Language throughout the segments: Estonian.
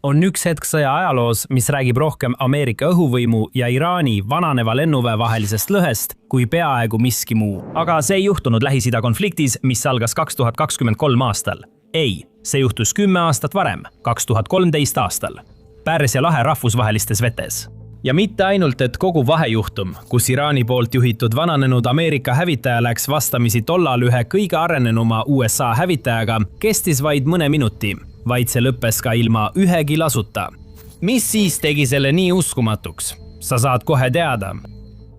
on üks hetk sõja ajaloos, mis räägib rohkem Ameerika õhuvõimu ja Iraani vananeva lennuväe vahelisest lõhest kui peaaegu miski muu. Aga see ei juhtunud Lähis-Ida konfliktis, mis algas 2023 aastal. Ei, see juhtus 10 aastat varem, 2013 aastal. Pärsia lahe rahvusvahelistes vetes. Ja mitte ainult, et kogu vahejuhtum, kus Iraani poolt juhitud vananenud Ameerika hävitaja läks vastamisi tollal ühe kõige arenenuma USA hävitajaga, kestis vaid mõne minuti, vaid see lõppes ka ilma ühegi lasuta. Mis siis tegi selle nii uskumatuks? Sa saad kohe teada.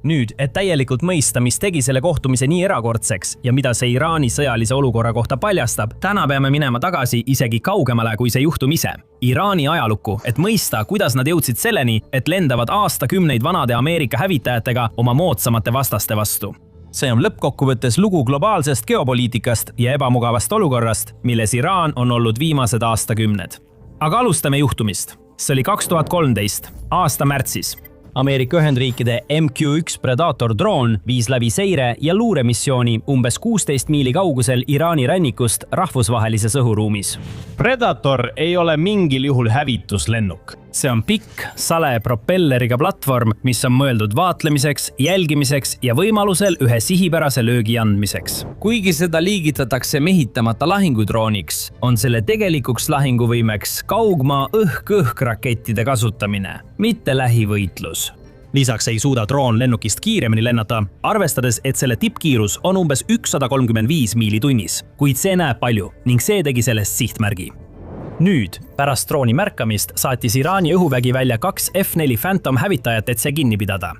Nüüd, et täielikult mõista, mis tegi selle kohtumise nii erakordseks ja mida see Iraani sõjalise olukorra kohta paljastab, täna peame minema tagasi isegi kaugemale kui see juhtum ise. Iraani ajalukku, et mõista, kuidas nad jõudsid selleni, et lendavad aastakümneid vanade Ameerika hävitajatega oma moodsamate vastaste vastu. See on lõppkokkuvõttes lugu globaalsest geopoliitikast ja ebamugavast olukorrast, milles Iraan on olnud viimased aastakümned. Aga alustame juhtumist. See oli 2013, aasta märtsis. Ameerika Ühendriikide MQ-1 Predator droon viis läbi seire- ja luuremissiooni umbes 16 miili kaugusel Iraani rannikust rahvusvahelises õhuruumis. Predator ei ole mingil juhul hävituslennuk. See on pikk, sale propelleriga platvorm, mis on mõeldud vaatlemiseks, jälgimiseks ja võimalusel ühe sihipärase löögi andmiseks. Kuigi seda liigitatakse mehitamata lahingudrooniks, on selle tegelikuks lahinguvõimeks kaugmaa õhk-õhk-rakettide kasutamine, mitte lähivõitlus. Lisaks ei suuda droon lennukist kiiremini lennata, arvestades, et selle tippkiirus on umbes 135 miili tunnis, kuid see näeb palju ning see tegi sellest sihtmärgi. Nüüd, pärast drooni märkamist, saatis Iraani õhuvägi välja 2 F-4 Phantom hävitajat, et see kinni pidada.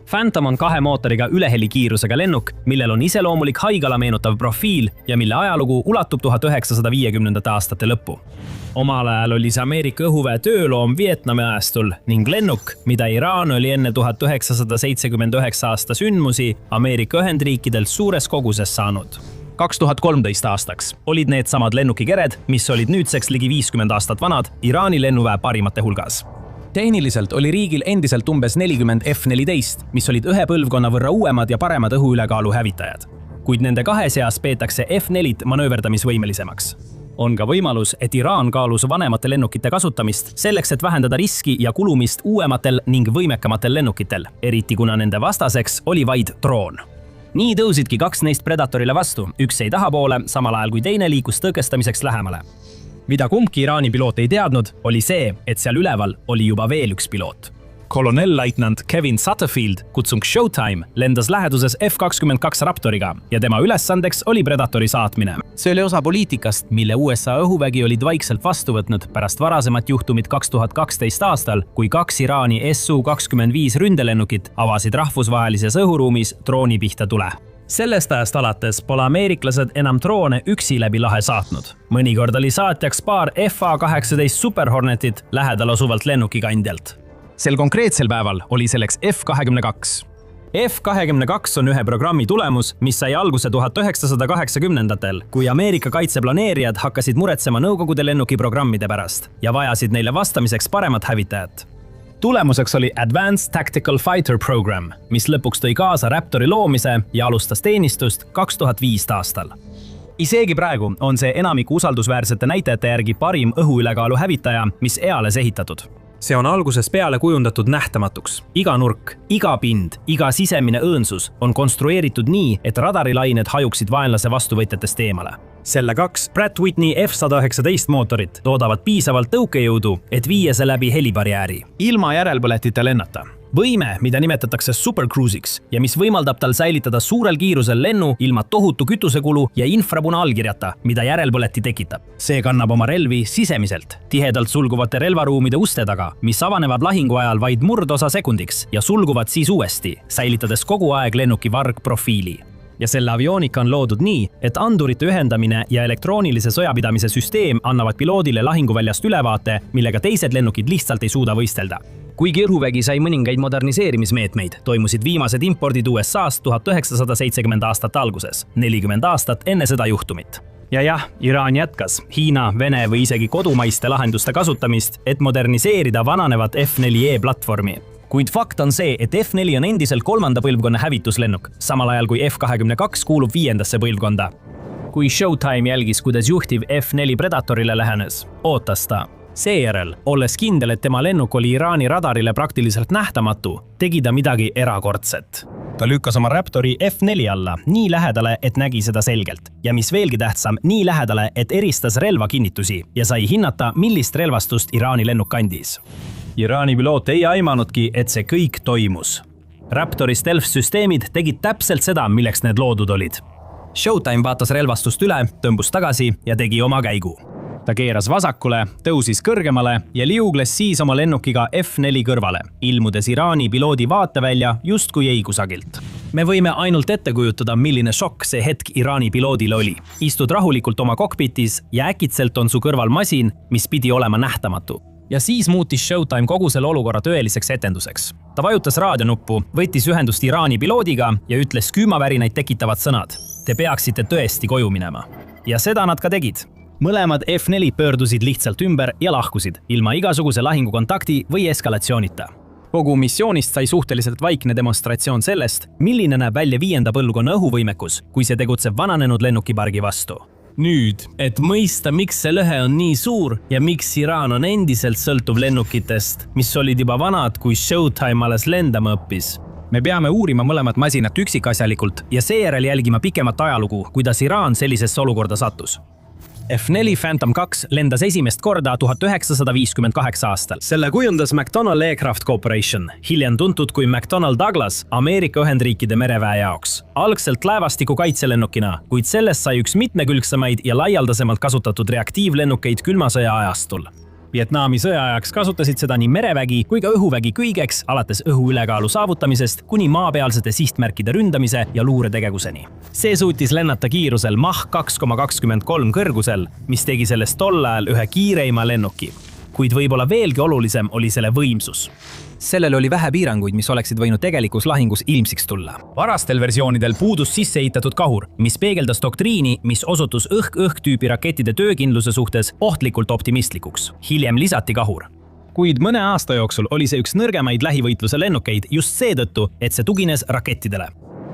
Phantom on 2 mootoriga ülehelikiirusega lennuk, millel on iseloomulik haigala meenutav profiil ja mille ajalugu ulatub 1950. aastate lõppu. Omal ajal oli see Ameerika õhuväe tööloom Vietnami ajastul ning lennuk, mida Iraan oli enne 1979 aasta sündmusi Ameerika Ühendriikidelt suures koguses saanud. 2013 aastaks olid need samad lennukikered, mis olid nüüdseks ligi 50 aastat vanad, Iraani lennuväe parimate hulgas. Tehniliselt oli riigil endiselt umbes 40 F-14, mis olid ühe põlvkonna võrra uuemad ja paremad õhuülekaalu hävitajad. Kuid nende 2 seas peetakse F-4 manööverdamisvõimelisemaks. On ka võimalus, et Iraan kaalus vanemate lennukite kasutamist selleks, et vähendada riski ja kulumist uuematel ning võimekamatel lennukitel, eriti kuna nende vastaseks oli vaid droon. Nii tõusidki 2 neist Predatorile vastu, üks jäi tahapoole, samal ajal kui teine liikus tõkestamiseks lähemale. Mida kumbki Iraani piloot ei teadnud, oli see, et seal üleval oli juba veel üks piloot. Kolonelleitnant Kevin Satterfield, kutsung Showtime, lendas läheduses F-22 Raptoriga ja tema ülesandeks oli Predatori saatmine. See oli osa poliitikast, mille USA õhuvägi olid vaikselt vastu võtnud pärast varasemat juhtumit 2012 aastal, kui 2 Iraani Su-25 ründelennukit avasid rahvusvahelises õhuruumis drooni pihta tule. Sellest ajast alates pole ameeriklased enam droone üksi läbi lahe saatnud. Mõnikord oli saatjaks paar FA-18 Super Hornetit lähedal asuvalt lennukikandjalt. Sel konkreetsel päeval oli selleks F-22. F-22 on ühe programmi tulemus, mis sai alguse 1980-ndatel, kui Ameerika kaitseplaneerijad hakkasid muretsema Nõukogude lennukiprogrammide pärast ja vajasid neile vastamiseks paremat hävitajat. Tulemuseks oli Advanced Tactical Fighter Program, mis lõpuks tõi kaasa Raptori loomise ja alustas teenistust 2005 aastal. Isegi praegu on see enamiku usaldusväärsete näitajate järgi parim õhuülekaalu hävitaja, mis eales ehitatud. See on algusest peale kujundatud nähtamatuks. Iga nurk, iga pind, iga sisemine õõnsus on konstrueeritud nii, et radarilained hajuksid vaenlase vastuvõtjatest eemale. Selle 2 Pratt Whitney F-119 mootorit toodavad piisavalt tõukejõudu, et viia see läbi helibarjääri, ilma järelpõletita lennata. Võime, mida nimetatakse supercruisiks ja mis võimaldab tal säilitada suurel kiirusel lennu ilma tohutu kütusekulu ja infrapuna allkirjata, mida järelpõleti tekitab. See kannab oma relvi sisemiselt, tihedalt sulguvate relvaruumide uste taga, mis avanevad lahingu ajal vaid murdosa sekundiks ja sulguvad siis uuesti, säilitades kogu aeg lennuki vargprofiili. Ja selle avionika on loodud nii, et andurite ühendamine ja elektroonilise sõjapidamise süsteem annavad piloodile lahinguväljast ülevaate, millega teised lennukid lihtsalt ei suuda võistelda. Kuigi õhuvägi sai mõningaid moderniseerimismeetmeid, toimusid viimased impordid USA-st 1970 aastate alguses, 40 aastat enne seda juhtumit. Ja jah, Iraan jätkas Hiina, Vene või isegi kodumaiste lahenduste kasutamist, et moderniseerida vananevat F-4E platvormi. Kuid fakt on see, et F-4 on endiselt 3. põlvkonna hävituslennuk, samal ajal kui F-22 kuulub 5. põlvkonda. Kui Showtime jälgis, kuidas juhtiv F-4 Predatorile lähenes, ootas ta. Seejärel, olles kindel, et tema lennuk oli Iraani radarile praktiliselt nähtamatu, tegi ta midagi erakordset. Ta lükkas oma Raptori F4 alla nii lähedale, et nägi seda selgelt. Ja mis veelgi tähtsam, nii lähedale, et eristas relvakinnitusi ja sai hinnata, millist relvastust Iraani lennuk kandis. Iraani piloot ei aimanudki, et see kõik toimus. Raptori stealth-süsteemid tegid täpselt seda, milleks need loodud olid. Showtime vaatas relvastust üle, tõmbus tagasi ja tegi oma käigu. Ta keeras vasakule, tõusis kõrgemale ja liugles siis oma lennukiga F4 kõrvale, ilmudes Iraani piloodi vaatevälja justkui ei kusagilt. Me võime ainult ette kujutada, milline šokk see hetk Iraani piloodil oli. Istud rahulikult oma kokpitis ja äkitselt on su kõrval masin, mis pidi olema nähtamatu. Ja siis muutis Showtime kogu selle olukorra tõeliseks etenduseks. Ta vajutas raadionuppu, võttis ühendust Iraani piloodiga ja ütles küümavärinaid tekitavad sõnad. Te peaksite tõesti koju minema. Ja seda nad ka tegid. Mõlemad F4 pöördusid lihtsalt ümber ja lahkusid, ilma igasuguse lahingukontakti või eskalatsioonita. Kogu missioonist sai suhteliselt vaikne demonstratsioon sellest, milline näeb välja 5. põlvkonna õhuvõimekus, kui see tegutseb vananenud lennukipargi vastu. Nüüd, et mõista, miks see lõhe on nii suur ja miks Iraan on endiselt sõltuv lennukitest, mis olid juba vanad, kui Showtime alles lendama õppis. Me peame uurima mõlemat masinat üksikasjalikult ja seejärel jälgima pikemat ajalugu, kuidas Iraan sellisesse olukorda sattus. F4 Phantom 2 lendas esimest korda 1958 aastal. Selle kujundas McDonnell Aircraft Corporation, hiljem tuntud kui McDonnell Douglas Ameerika Ühendriikide mereväe jaoks. Algselt laevastiku kaitselennukina, kuid sellest sai üks mitmekülgsemaid ja laialdasemalt kasutatud reaktiivlennukeid külmasõja ajastul. Vietnami sõja ajaks kasutasid seda nii merevägi kui ka õhuvägi kõigeks, alates õhuülekaalu saavutamisest kuni maapealsete sihtmärkide ründamise ja luuretegevuseni. See suutis lennata kiirusel Mach 2,23 kõrgusel, mis tegi sellest tol ajal ühe kiireima lennuki. Kuid võib-olla veelgi olulisem oli selle võimsus. Sellel oli vähe piiranguid, mis oleksid võinud tegelikus lahingus ilmsiks tulla. Varastel versioonidel puudus sisseehitatud kahur, mis peegeldas doktriini, mis osutus õhk-õhk-tüüpi rakettide töökindluse suhtes ohtlikult optimistlikuks. Hiljem lisati kahur. Kuid mõne aasta jooksul oli see üks nõrgemaid lähivõitluse lennukeid just seetõttu, et see tugines rakettidele.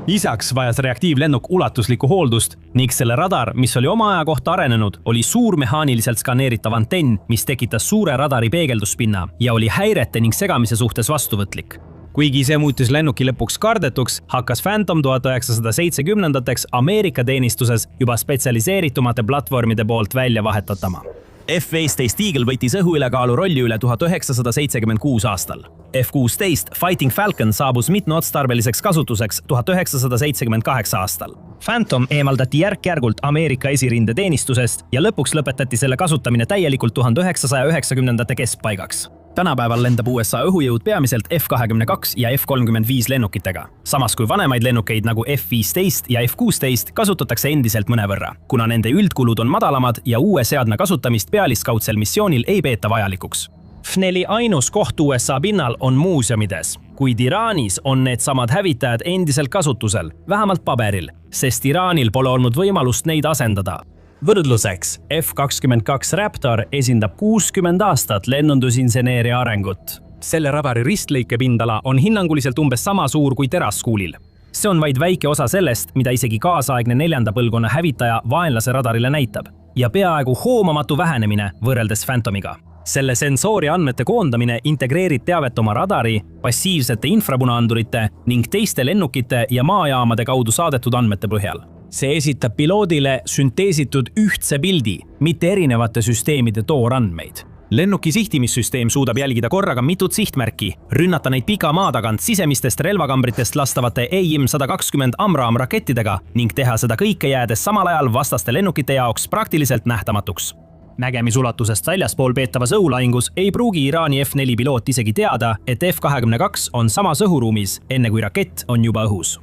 Lisaks vajas reaktiivlennuk ulatuslikku hooldust ning selle radar, mis oli oma aja kohta arenenud, oli suur mehaaniliselt skaneeritav antenn, mis tekitas suure radari peegelduspinna ja oli häirete ning segamise suhtes vastuvõtlik. Kuigi see muutis lennuki lõpuks kardetuks, hakkas Phantom 1970-ndateks Ameerika teenistuses juba spetsialiseeritumate platvormide poolt välja vahetatama. F-15 Eagle võttis õhuülekaalu rolli üle 1976 aastal. F-16 Fighting Falcon saabus mitmeotstarbeliseks kasutuseks 1978 aastal. Phantom eemaldati järk-järgult Ameerika esirinde teenistusest ja lõpuks lõpetati selle kasutamine täielikult 1990-ndate keskpaigaks. Tänapäeval lendab USA õhujõud peamiselt F-22 ja F-35 lennukitega. Samas kui vanemaid lennukeid nagu F-15 ja F-16 kasutatakse endiselt mõnevõrra, kuna nende üldkulud on madalamad ja uue seadme kasutamist pealiskaudsel missioonil ei peeta vajalikuks. F-4 ainus koht USA pinnal on muuseumides, kuid Iraanis on need samad hävitajad endiselt kasutusel, vähemalt paberil, sest Iraanil pole olnud võimalust neid asendada. Võrdluseks, F-22 Raptor esindab 60 aastat lennundusinseneeria arengut. Selle radari ristlõike pindala on hinnanguliselt umbes sama suur kui teraskuulil. See on vaid väike osa sellest, mida isegi kaasaegne 4. põlvkonna hävitaja vaenlase radarile näitab ja peaaegu hoomamatu vähenemine võrreldes Phantomiga. Selle sensoori andmete koondamine integreerib teavet oma radari, passiivsete infrapunaandurite ning teiste lennukite ja maajaamade kaudu saadetud andmete põhjal. See esitab piloodile sünteesitud ühtse pildi, mitte erinevate süsteemide toorandmeid. Lennuki sihtimissüsteem suudab jälgida korraga mitut sihtmärki, rünnata neid pika maa tagant sisemistest relvakambritest lastavate AIM-120 AMRAAM rakettidega ning teha seda kõike jäädes samal ajal vastaste lennukite jaoks praktiliselt nähtamatuks. Nägemisulatusest väljaspool peetavas õhulahingus ei pruugi Iraani F-4 piloot isegi teada, et F-22 on samas õhuruumis, enne kui rakett on juba õhus.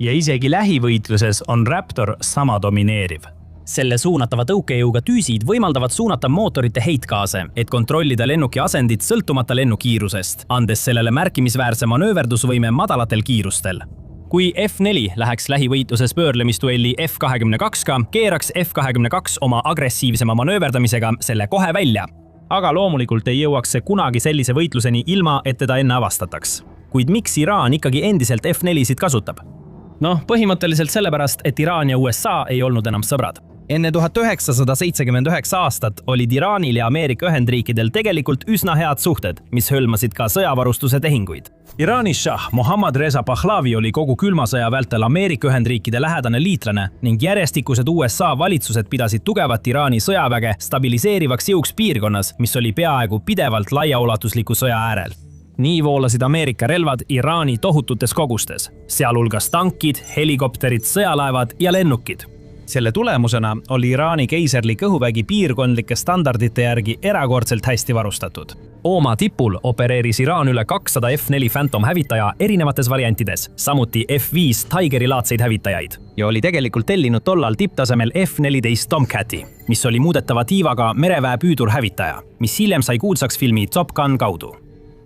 Ja isegi lähivõitluses on Raptor sama domineeriv. Selle suunatava tõukejõuga tüüsid võimaldavad suunata mootorite heitgaase, et kontrollida lennuki asendit sõltumata lennukiirusest, andes sellele märkimisväärse manööverdusvõime madalatel kiirustel. Kui F-4 läheks lähivõitluses pöörlemisduelli F-22-ga, keeraks F-22 oma agressiivsema manööverdamisega selle kohe välja. Aga loomulikult ei jõuaks see kunagi sellise võitluseni ilma, et teda enne avastataks. Kuid miks Iraan ikkagi endiselt F-4-sid kasutab? Põhimõtteliselt sellepärast, et Iraan ja USA ei olnud enam sõbrad. Enne 1979 aastat olid Iraanil ja Ameerika Ühendriikidel tegelikult üsna head suhted, mis hõlmasid ka sõjavarustuse tehinguid. Iraani šah Mohammad Reza Pahlavi oli kogu külma sõja vältel Ameerika Ühendriikide lähedane liitlane ning järjestikused USA valitsused pidasid tugevat Iraani sõjaväge stabiliseerivaks jõuks piirkonnas, mis oli peaaegu pidevalt laiaulatusliku sõja äärel. Nii voolasid Ameerika relvad Iraani tohututes kogustes, sealhulgas tankid, helikopterid, sõjalaevad ja lennukid. Selle tulemusena oli Iraani keiserlik õhuvägi piirkondlike standardite järgi erakordselt hästi varustatud. Oma tipul opereeris Iraan üle 200 F-4 Phantom hävitaja erinevates variantides, samuti F-5 Tigeri laadseid hävitajaid ja oli tegelikult tellinud tollal tipptasemel F-14 Tomcati, mis oli muudetava tiivaga mereväe püüdurhävitaja, mis hiljem sai kuulsaks filmi Top Gun kaudu.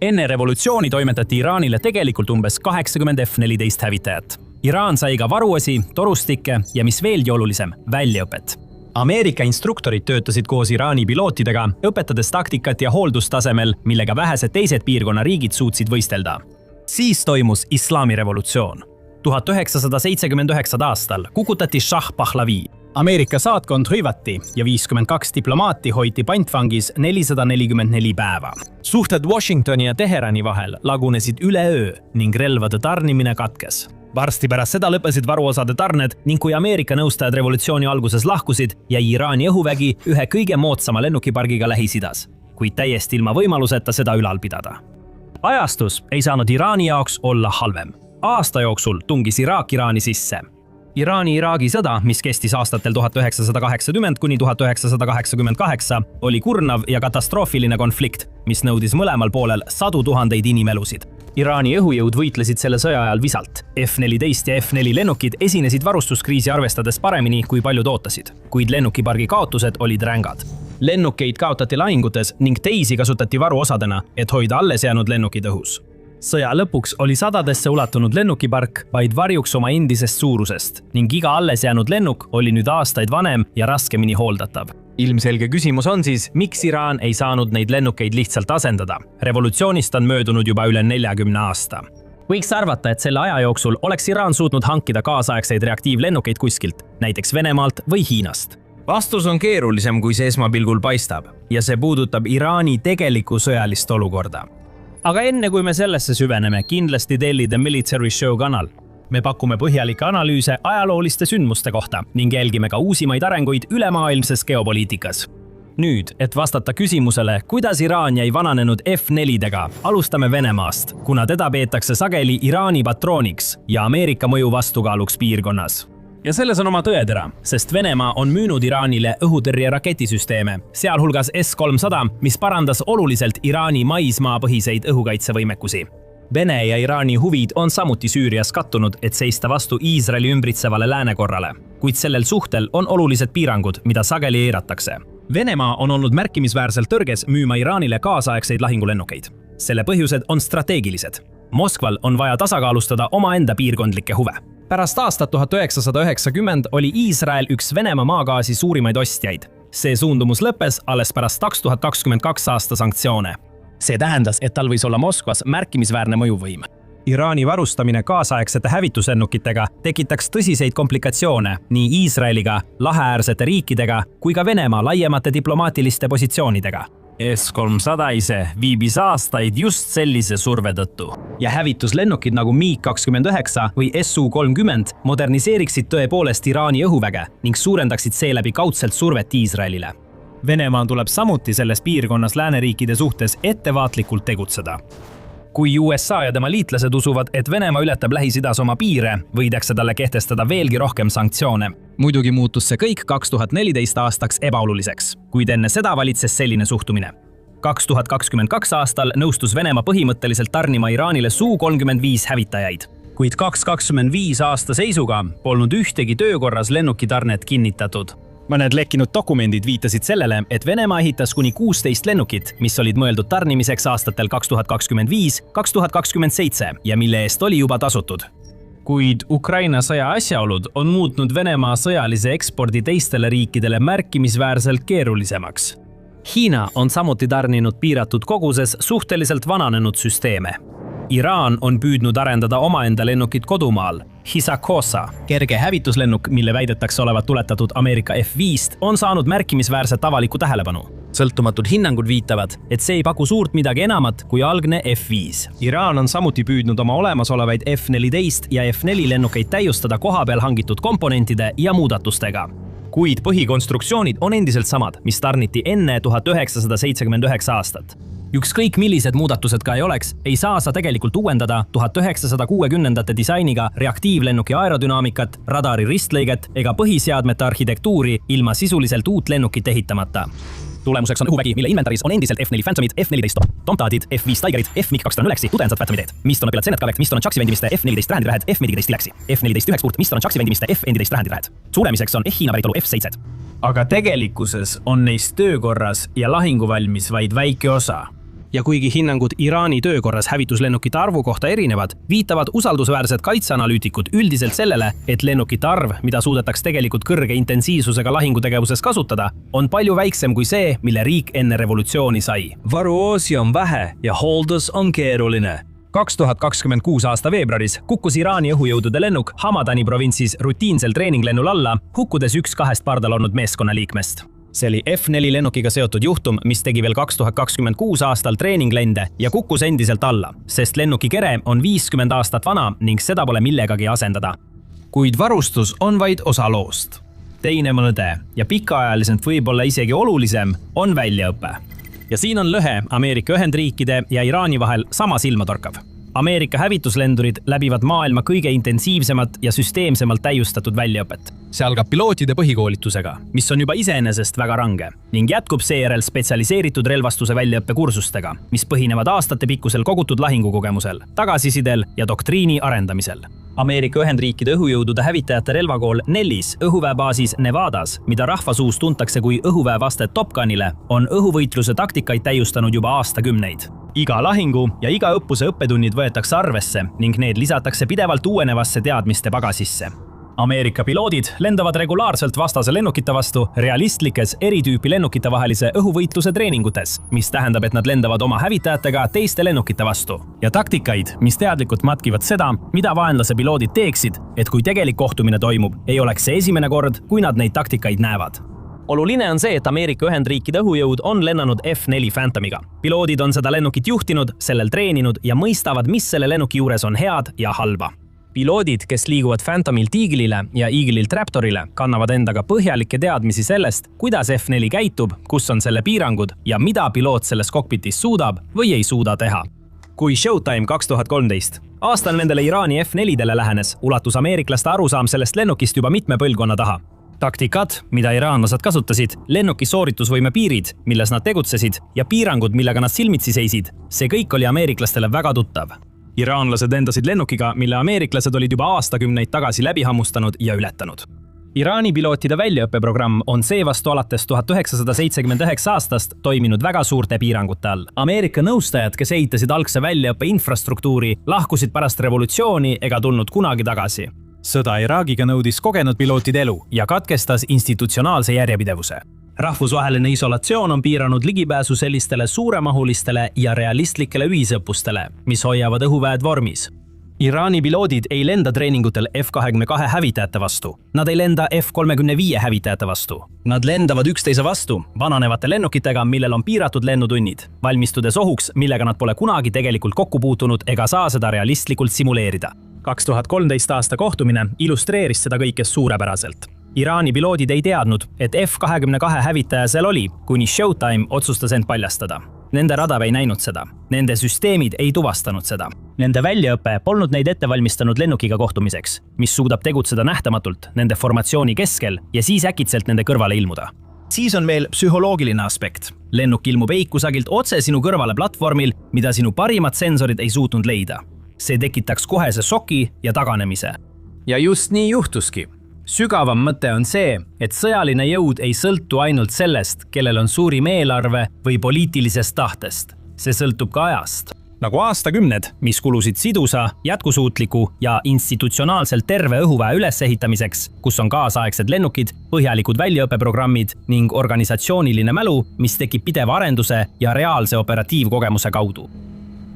Enne revolutsiooni toimetati Iraanile tegelikult umbes 80 F-14 hävitajat. Iraan sai ka varuosi, torustikke ja mis veelgi olulisem, väljaõpet. Ameerika instruktorid töötasid koos Iraani pilootidega, õpetades taktikat ja hooldustasemel, millega vähesed teised piirkonna riigid suutsid võistelda. Siis toimus islamirevolutsioon. 1979 aastal kukutati Shah Pahlavi. Ameerika saatkond hõivati ja 52 diplomaati hoiti pantvangis 444 päeva. Suhted Washingtoni ja Teherani vahel lagunesid üleöö ning relvade tarnimine katkes. Varsti pärast seda lõppesid varuosade tarned ning kui Ameerika nõustajad revolutsiooni alguses lahkusid, jäi Iraani õhuvägi ühe kõige moodsama lennukipargiga Lähis-Idas, kuid täiesti ilma võimaluseta seda ülal pidada. Ajastus ei saanud Iraani jaoks olla halvem. Aasta jooksul tungis Iraak Iraani sisse. Iraani-Iraagi sõda, mis kestis aastatel 1980 kuni 1988, oli kurnav ja katastroofiline konflikt, mis nõudis mõlemal poolel 100 000 inimelusid. Iraani õhujõud võitlesid selle sõja ajal visalt. F-14 ja F-4 lennukid esinesid varustuskriisi arvestades paremini, kui paljud ootasid, kuid lennukipargi kaotused olid rängad. Lennukeid kaotati lahingutes ning teisi kasutati varuosadena, et hoida alles jäänud lennukid õhus. Sõja lõpuks oli sadadesse ulatunud lennukipark vaid varjuks oma endisest suurusest ning iga alles jäänud lennuk oli nüüd aastaid vanem ja raskemini hooldatav. Ilmselge küsimus on siis, miks Iraan ei saanud neid lennukeid lihtsalt asendada? Revolutsioonist on möödunud juba üle 40 aasta. Võiks arvata, et selle aja jooksul oleks Iraan suutnud hankida kaasaegseid reaktiivlennukeid kuskilt, näiteks Venemaalt või Hiinast. Vastus on keerulisem, kui see esmapilgul paistab, ja see puudutab Iraani tegelikku sõjalist olukorda. Aga enne kui me sellesse süveneme, kindlasti telli The Military Show kanal. Me pakume põhjalikke analüüse ajalooliste sündmuste kohta ning jälgime ka uusimaid arenguid ülemaailmses geopoliitikas. Nüüd, et vastata küsimusele, kuidas Iraan jäi vananenud F-4-dega, alustame Venemaast, kuna teda peetakse sageli Iraani patrooniks ja Ameerika mõju vastukaaluks piirkonnas. Ja selles on oma tõetera, sest Venemaa on müünud Iraanile õhutõrje raketisüsteeme, sealhulgas S-300, mis parandas oluliselt Iraani maismaapõhiseid õhukaitsevõimekusi. Vene ja Iraani huvid on samuti Süürias kattunud, et seista vastu Iisraeli ümbritsevale läänekorrale, kuid sellel suhtel on olulised piirangud, mida sageli eiratakse. Venemaa on olnud märkimisväärselt tõrges müüma Iraanile kaasaegseid lahingulennukeid. Selle põhjused on strateegilised. Moskval on vaja tasakaalustada omaenda piirkondlikke huve. Pärast aastat 1990 oli Iisrael üks Venemaa maagaasi suurimaid ostjaid. See suundumus lõppes alles pärast 2022 aasta sanktsioone. See tähendas, et tal võis olla Moskvas märkimisväärne mõjuvõim. Iraani varustamine kaasaegsete hävituslennukitega tekitaks tõsiseid komplikatsioone nii Iisraeliga, laheäärsete riikidega kui ka Venemaa laiemate diplomaatiliste positsioonidega. S-300 ise viibis aastaid just sellise surve tõttu. Ja hävituslennukid nagu MiG-29 või Su-30 moderniseeriksid tõepoolest Iraani õhuväge ning suurendaksid seeläbi kaudselt survet Iisraelile. Venemaa tuleb samuti selles piirkonnas lääneriikide suhtes ettevaatlikult tegutseda. Kui USA ja tema liitlased usuvad, et Venemaa ületab Lähis-Idas oma piire, võidakse talle kehtestada veelgi rohkem sanktsioone. Muidugi muutus see kõik 2014 aastaks ebaoluliseks, kuid enne seda valitses selline suhtumine. 2022 aastal nõustus Venemaa põhimõtteliselt tarnima Iraanile Su-35 hävitajaid, kuid 2025 aasta seisuga polnud ühtegi töökorras lennukitarnet kinnitatud. Mõned lekkinud dokumendid viitasid sellele, et Venemaa ehitas kuni 16 lennukit, mis olid mõeldud tarnimiseks aastatel 2025-2027 ja mille eest oli juba tasutud. Kuid Ukraina sõja asjaolud on muutnud Venemaa sõjalise ekspordi teistele riikidele märkimisväärselt keerulisemaks. Hiina on samuti tarninud piiratud koguses suhteliselt vananenud süsteeme. Iraan on püüdnud arendada omaenda lennukid kodumaal, Hisakosa. Kerge hävituslennuk, mille väidetakse olevat tuletatud Ameerika F-5, on saanud märkimisväärset avalikku tähelepanu. Sõltumatud hinnangud viitavad, et see ei paku suurt midagi enamat kui algne F-5. Iraan on samuti püüdnud oma olemasolevaid F-14 ja F-4 lennukeid täiustada kohapeal hangitud komponentide ja muudatustega. Kuid põhikonstruktsioonid on endiselt samad, mis tarniti enne 1979 aastat. Ükskõik millised muudatused ka ei oleks, ei saa sa tegelikult uuendada 1960-ndate disainiga reaktiivlennuki aerodünaamikat, radari ristlõiget ega põhiseadmete arhitektuuri ilma sisuliselt uut lennukit ehitamata. Tulemuseks on õhuvägi, mille inventaris on endiselt F-4 Phantomid, F-14 Tomtatid, F-5 Tigerid, F-MiG-200-Lexi, tudensad Phantomid, Miston on Senet-Kalekt, Miston on Chaksi vendimiste F-14 tähendirähed, F-14 Lexi, F-14 Ühekspurt, Miston on Chaksi vendimiste F-14 tähendirähed. Suremiseks on Hiina päritolu F-7. Aga tegelikkuses on neist töökorras ja lahinguvalmis vaid väike osa. Ja kuigi hinnangud Iraani töökorras hävituslennukite arvu kohta erinevad, viitavad usaldusväärsed kaitseanalüütikud üldiselt sellele, et lennukite arv, mida suudetaks tegelikult kõrge intensiivsusega lahingutegevuses kasutada, on palju väiksem kui see, mille riik enne revolutsiooni sai. Varuoosi on vähe ja hooldus on keeruline. 2026 aasta veebruaris kukkus Iraani õhujõudude lennuk Hamadani provintsis rutiinsel treeninglennul alla, hukkudes üks 2 pardal olnud meeskonnaliikmest. See oli F-4 lennukiga seotud juhtum, mis tegi veel 2026 aastal treeninglende ja kukkus endiselt alla, sest lennuki kere on 50 aastat vana ning seda pole millegagi asendada. Kuid varustus on vaid osa loost. Teine mõõde ja pikaajaliselt võib-olla isegi olulisem on väljaõpe. Ja siin on lõhe Ameerika Ühendriikide ja Iraani vahel sama silmatorkav. Ameerika hävituslendurid läbivad maailma kõige intensiivsemat ja süsteemsemalt täiustatud väljaõpet. See algab pilootide põhikoolitusega, mis on juba iseenesest väga range, ning jätkub seejärel spetsialiseeritud relvastuse väljaõppekursustega, mis põhinevad aastatepikkusel kogutud lahingukogemusel, tagasisidel ja doktriini arendamisel. Ameerika Ühendriikide õhujõudude hävitajate relvakool Nellis õhuväebaasis Nevadas, mida rahvasuus tuntakse kui õhuväevastet Top Gunile, on õhuvõitluse taktikaid täiustanud juba aastakümneid. Iga lahingu ja iga õppuse õppetunnid võetakse arvesse ning need lisatakse pidevalt uuenevasse teadmiste pagasisse. Ameerika piloodid lendavad regulaarselt vastase lennukite vastu realistlikes eritüüpi lennukite vahelise õhuvõitluse treeningutes, mis tähendab, et nad lendavad oma hävitajatega teiste lennukite vastu. Ja taktikaid, mis teadlikult matkivad seda, mida vaenlase piloodid teeksid, et kui tegelik kohtumine toimub, ei oleks see esimene kord, kui nad neid taktikaid näevad. Oluline on see, et Ameerika Ühendriikide õhujõud on lennanud F-4 Phantomiga. Piloodid on seda lennukit juhtinud, sellel treeninud ja mõistavad, mis selle lennuki juures on head ja halba. Piloodid, kes liiguvad Phantomilt Eagle'ile ja Eagle'ilt Raptorile, kannavad endaga põhjalikke teadmisi sellest, kuidas F-4 käitub, kus on selle piirangud ja mida piloot selles kokpitis suudab või ei suuda teha. Kui Showtime 2013 aastal nendele Iraani F-4-dele lähenes, ulatus ameeriklaste arusaam sellest lennukist juba mitme põlvkonna taha. Taktikad, mida iraanlased kasutasid, lennuki sooritusvõime piirid, milles nad tegutsesid ja piirangud, millega nad silmitsi seisid, see kõik oli ameeriklastele väga tuttav. Iraanlased lendasid lennukiga, mille ameeriklased olid juba aastakümneid tagasi läbi hammustanud ja ületanud. Iraani pilootide väljaõppeprogramm on seevastu alates 1979 aastast toiminud väga suurte piirangute all. Ameerika nõustajad, kes ehitasid algse väljaõppe infrastruktuuri, lahkusid pärast revolutsiooni ega tulnud kunagi tagasi. Sõda Iraagiga nõudis kogenud pilootide elu ja katkestas institutsionaalse järjepidevuse. Rahvusvaheline isolatsioon on piiranud ligipääsu sellistele suuremahulistele ja realistlikele ühisõppustele, mis hoiavad õhuväed vormis. Iraani piloodid ei lenda treeningutel F-22 hävitajate vastu. Nad ei lenda F-35 hävitajate vastu. Nad lendavad üksteise vastu, vananevate lennukitega, millel on piiratud lennutunnid, valmistudes ohuks, millega nad pole kunagi tegelikult kokku puutunud ega saa seda realistlikult simuleerida. 2013 aasta kohtumine illustreeris seda kõike suurepäraselt. Iraani piloodid ei teadnud, et F-22 hävitaja seal oli, kuni Showtime otsustas end paljastada. Nende radar ei näinud seda. Nende süsteemid ei tuvastanud seda. Nende väljaõpe polnud neid ette valmistanud lennukiga kohtumiseks, mis suudab tegutseda nähtamatult nende formatsiooni keskel ja siis äkitselt nende kõrvale ilmuda. Siis on veel psühholoogiline aspekt. Lennuk ilmub eikusagilt otse sinu kõrvale platvormil, mida sinu parimad sensorid ei suutnud leida. See tekitaks kohese šoki ja taganemise. Ja just nii juhtuski. Sügavam mõte on see, et sõjaline jõud ei sõltu ainult sellest, kellel on suurim eelarve või poliitilisest tahtest. See sõltub ka ajast. Nagu aastakümned, mis kulusid sidusa, jätkusuutliku ja institutsionaalselt terve õhuväe ülesehitamiseks, kus on kaasaegsed lennukid, põhjalikud väljaõppeprogrammid ning organisatsiooniline mälu, mis tekib pideva arenduse ja reaalse operatiivkogemuse kaudu.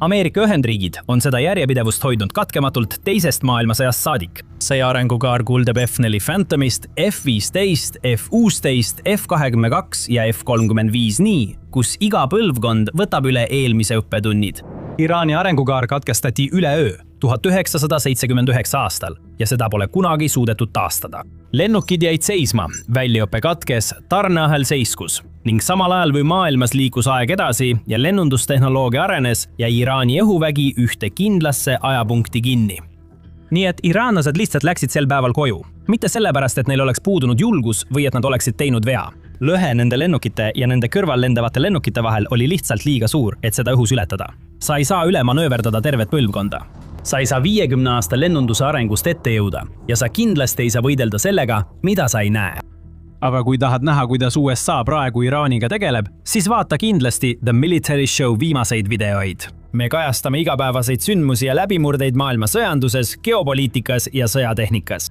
Ameerika Ühendriigid on seda järjepidevust hoidnud katkematult teisest maailmasõjast saadik. Sõja arengukaar kuuldab F4 Phantomist, F-15, F-16, F-22 ja F-35 nii, kus iga põlvkond võtab üle eelmise õppetunnid. Iraani arengukaar katkestati üleöö 1979 aastal ja seda pole kunagi suudetud taastada. Lennukid jäid seisma, väljaõpe katkes, tarneahel seiskus ning samal ajal või maailmas liikus aeg edasi ja lennundustehnoloogia arenes ja Iraani õhuvägi ühte kindlasse ajapunkti kinni. Nii et iraanlased lihtsalt läksid sel päeval koju. Mitte sellepärast, et neil oleks puudunud julgus või et nad oleksid teinud vea. Lõhe nende lennukite ja nende kõrval lendavate lennukite vahel oli lihtsalt liiga suur, et seda õhus ületada. Sa ei saa üle manööverdada tervet põlvkonda. Sa ei saa 50 aasta lennunduse arengust ette jõuda ja sa kindlasti ei saa võidelda sellega, mida sa ei näe. Aga kui tahad näha, kuidas USA praegu Iraaniga tegeleb, siis vaata kindlasti The Military Show viimaseid videoid. Me kajastame igapäevaseid sündmusi ja läbimurdeid maailma sõjanduses, geopoliitikas ja sõjatehnikas.